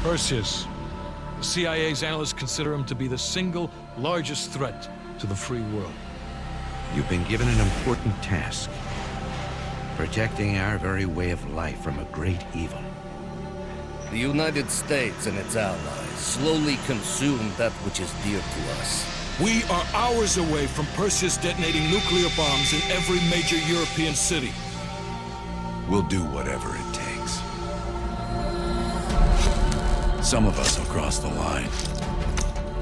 Perseus. The CIA's analysts consider him to be the single largest threat to the free world. You've been given an important task. Protecting our very way of life from a great evil. The United States and its allies slowly consume that which is dear to us. We are hours away from Perseus detonating nuclear bombs in every major European city. We'll do whatever it takes. Some of us will cross the line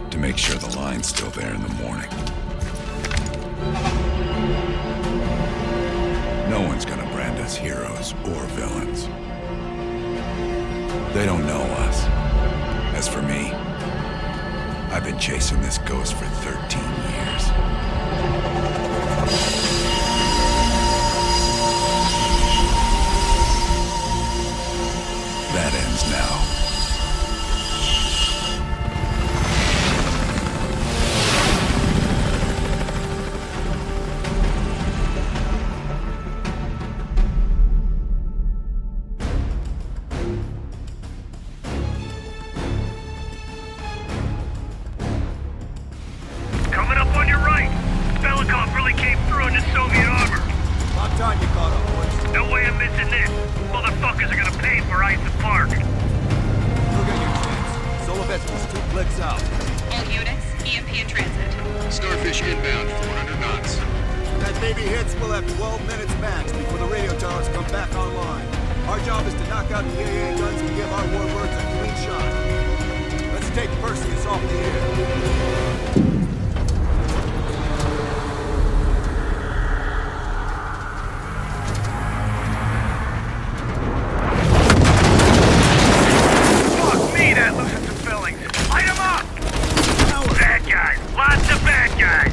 to make sure the line's still there in the morning. No one's gonna brand us heroes or villains. They don't know us. As for me, I've been chasing this ghost for 13 years. That ends now. Coming up on your right. Belikov really came through in the Soviet armor. About time you caught up, boys. No way I'm missing this. Motherfuckers are gonna pay for Ice Park. You'll get your chance. Solovetsky's 2 clicks out. All units, EMP in transit. Starfish inbound, 400 knots. That baby hits, we'll have 12 minutes max before the radio towers come back online. Our job is to knock out the AA guns and give our warbirds a clean shot. Let's take Perseus off the air. Fuck me, that loosened some fillings. Light 'em up! Bad guys. Lots of bad guys.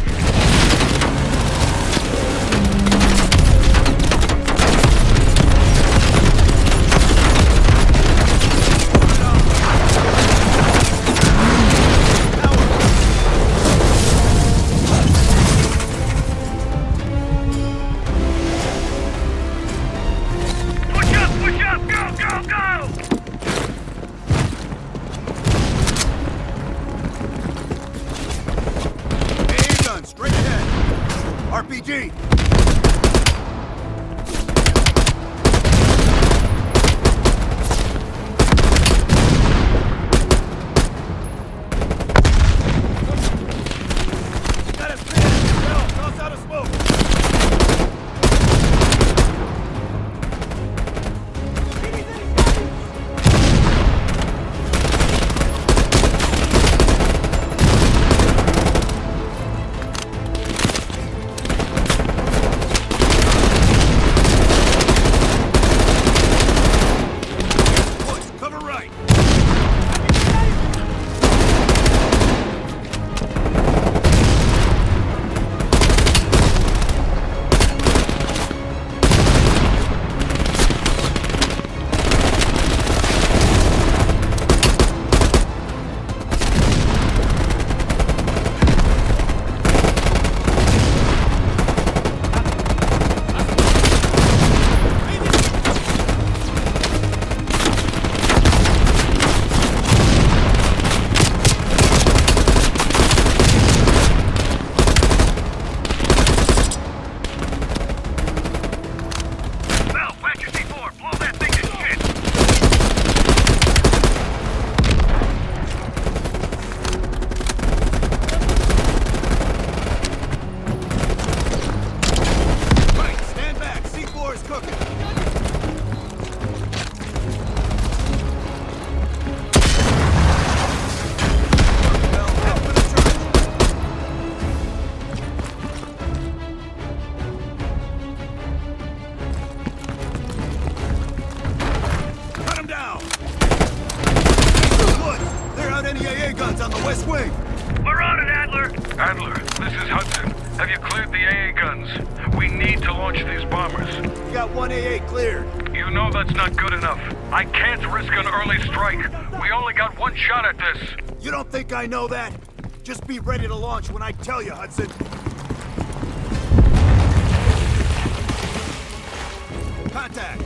Push up, push up! Go, go, go! AA gun, straight ahead. RPG. Got us pinned. Well, toss out a smoke. Boys, cover right. Well, whack your C4. Blow that thing to shit. Right, stand back. C4 is cooking. Well, head for the church. Cut him down. Woods, they're out any AA guns on the west wing. We're on it, Adler. Adler, this is Hudson. Have you cleared the AA guns? We need to launch these bombers. We got 1 AA cleared. You know that's not good enough. I can't risk an early strike. We only got one shot at this. You don't think I know that? Just be ready to launch when I tell you, Hudson. Contact.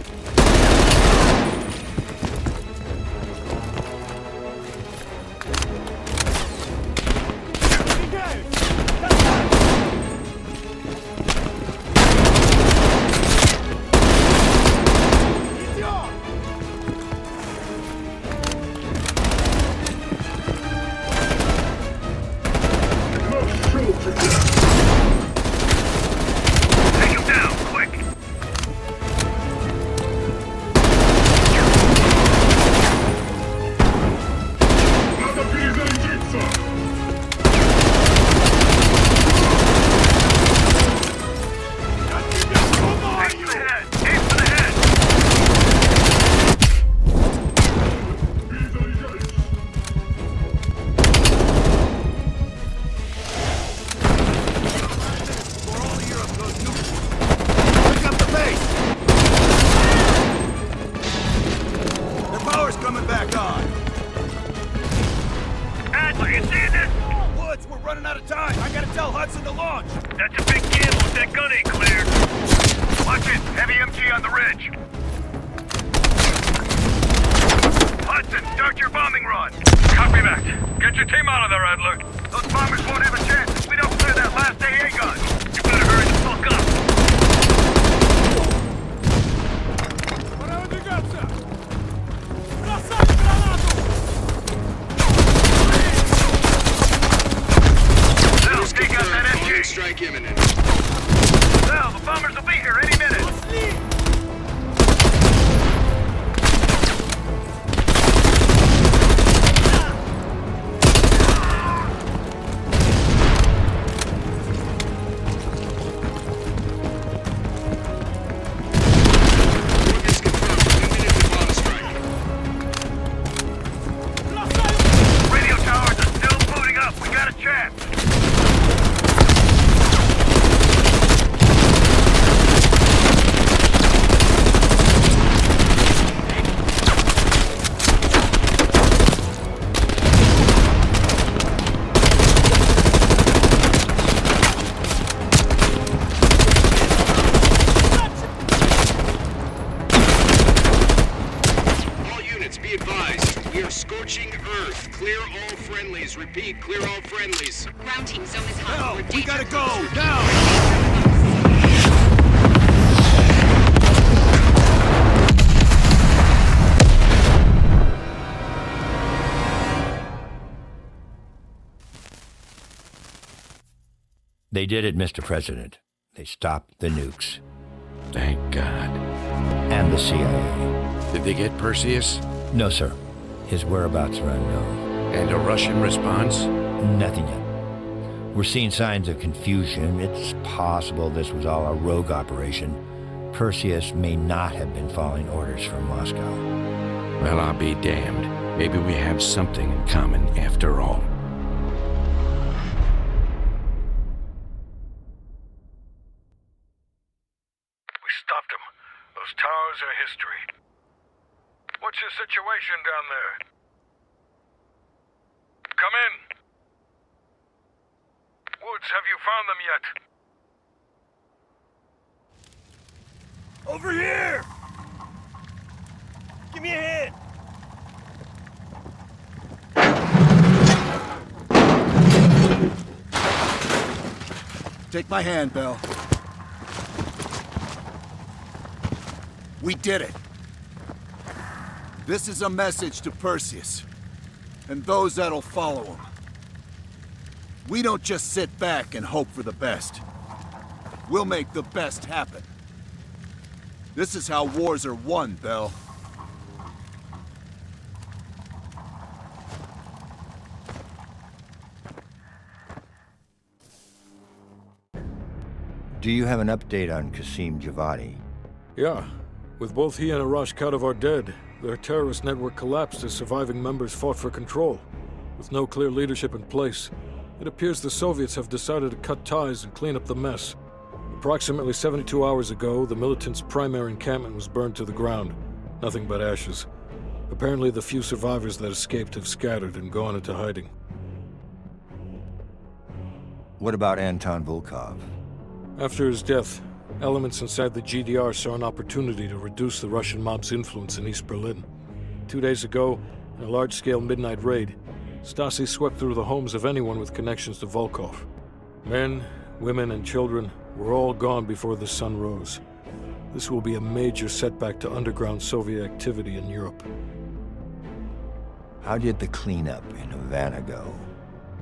a team out of there, Adler. Those bombers won't have a chance if we don't clear that last AA gun. You better hurry the fuck up. They'll take out that MG. Strike imminent. Well, the bombers will be here any minute. Orders confirmed. 1 minute to bomb strike. Radio towers are still booting up. We got a chance. All units, be advised. We are scorching Earth. Clear all friendlies. Repeat, clear all friendlies. Ground team zone is hot. No, We're we danger gotta go, close. now! They did it, Mr. President. They stopped the nukes. Thank God. And the CIA. Did they get Perseus? No, sir. His whereabouts are unknown. And a Russian response? Nothing yet. We're seeing signs of confusion. It's possible this was all a rogue operation. Perseus may not have been following orders from Moscow. Well, I'll be damned. Maybe we have something in common after all. We stopped them. Those towers are history. What's your situation down there? Come in. Woods, have you found them yet? Over here! Give me a hand! Take my hand, Bell. We did it. This is a message to Perseus, and those that'll follow him. We don't just sit back and hope for the best. We'll make the best happen. This is how wars are won, Bell. Do you have an update on Qasim Javadi? Yeah. With both he and Arash Kadivar dead, their terrorist network collapsed as surviving members fought for control. With no clear leadership in place, it appears the Soviets have decided to cut ties and clean up the mess. Approximately 72 hours ago, the militants' primary encampment was burned to the ground. Nothing but ashes. Apparently, the few survivors that escaped have scattered and gone into hiding. What about Anton Volkov? After his death, elements inside the GDR saw an opportunity to reduce the Russian mob's influence in East Berlin. 2 days ago, in a large-scale midnight raid, Stasi swept through the homes of anyone with connections to Volkov. Men, women, and children were all gone before the sun rose. This will be a major setback to underground Soviet activity in Europe. How did the cleanup in Havana go?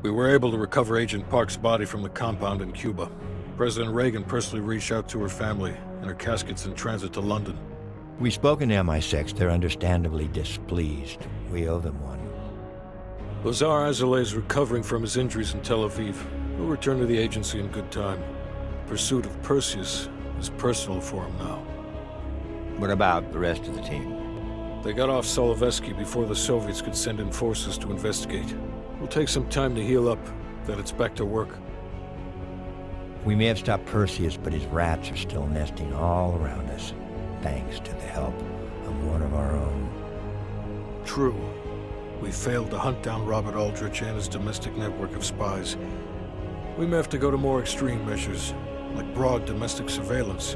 We were able to recover Agent Park's body from the compound in Cuba. President Reagan personally reached out to her family, and her casket's in transit to London. We've spoken to MI6. They're understandably displeased. We owe them one. Lazar Azaleh is recovering from his injuries in Tel Aviv. He'll return to the agency in good time. Pursuit of Perseus is personal for him now. What about the rest of the team? They got off Solovetsky before the Soviets could send in forces to investigate. It'll take some time to heal up, then it's back to work. We may have stopped Perseus, but his rats are still nesting all around us, thanks to the help of one of our own. True. We failed to hunt down Robert Aldrich and his domestic network of spies. We may have to go to more extreme measures, like broad domestic surveillance,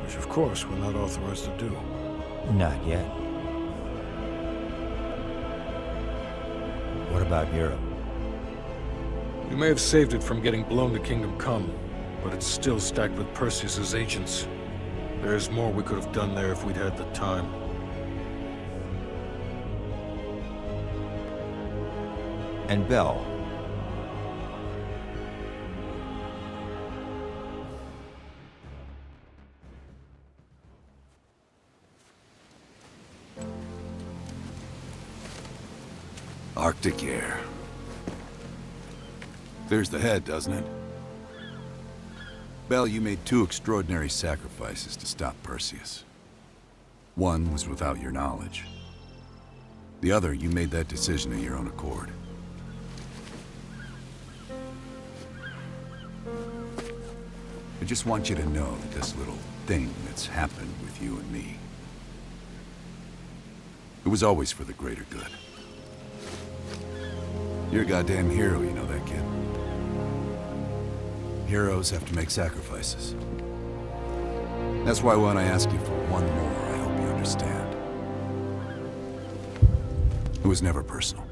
which of course we're not authorized to do. Not yet. What about Europe? We may have saved it from getting blown to Kingdom Come, but it's still stacked with Perseus's agents. There's more we could have done there if we'd had the time. And Bell. Arctic air. There's the head, doesn't it? Bell, you made 2 extraordinary sacrifices to stop Perseus. One was without your knowledge. The other, you made that decision of your own accord. I just want you to know that this little thing that's happened with you and me, it was always for the greater good. You're a goddamn hero, you know that, kid. Heroes have to make sacrifices. That's why when I ask you for one more, I hope you understand. It was never personal.